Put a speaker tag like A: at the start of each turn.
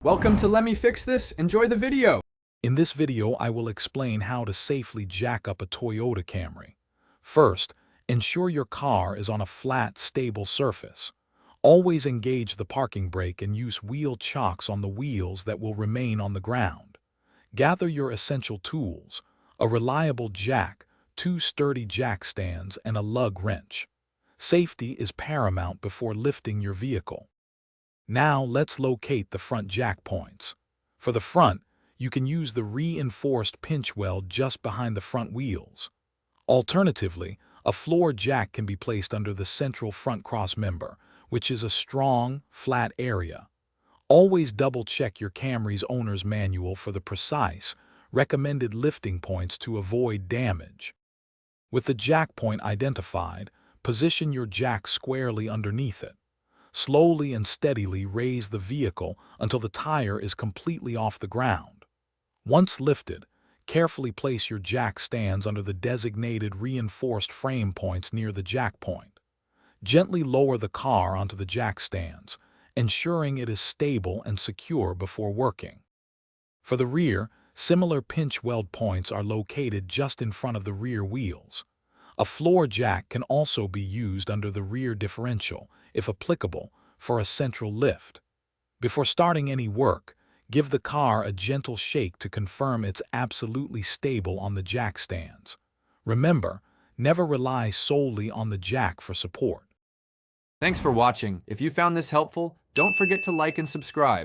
A: Welcome to Let Me Fix This. Enjoy the video.
B: In this video, I will explain how to safely jack up a Toyota Camry. First, ensure your car is on a flat, stable surface. Always engage the parking brake and use wheel chocks on the wheels that will remain on the ground. Gather your essential tools: a reliable jack, 2 sturdy jack stands, and a lug wrench. Safety is paramount before lifting your vehicle. Now let's locate the front jack points. For the front, you can use the reinforced pinch weld just behind the front wheels. Alternatively, a floor jack can be placed under the central front cross member, which is a strong, flat area. Always double-check your Camry's owner's manual for the precise, recommended lifting points to avoid damage. With the jack point identified, position your jack squarely underneath it. Slowly and steadily raise the vehicle until the tire is completely off the ground. Once lifted, carefully place your jack stands under the designated reinforced frame points near the jack point. Gently lower the car onto the jack stands, ensuring it is stable and secure before working. For the rear, similar pinch weld points are located just in front of the rear wheels. A floor jack can also be used under the rear differential, if applicable, for a central lift. Before starting any work, give the car a gentle shake to confirm it's absolutely stable on the jack stands. Remember, never rely solely on the jack for support.
A: Thanks for watching. If you found this helpful, don't forget to like and subscribe.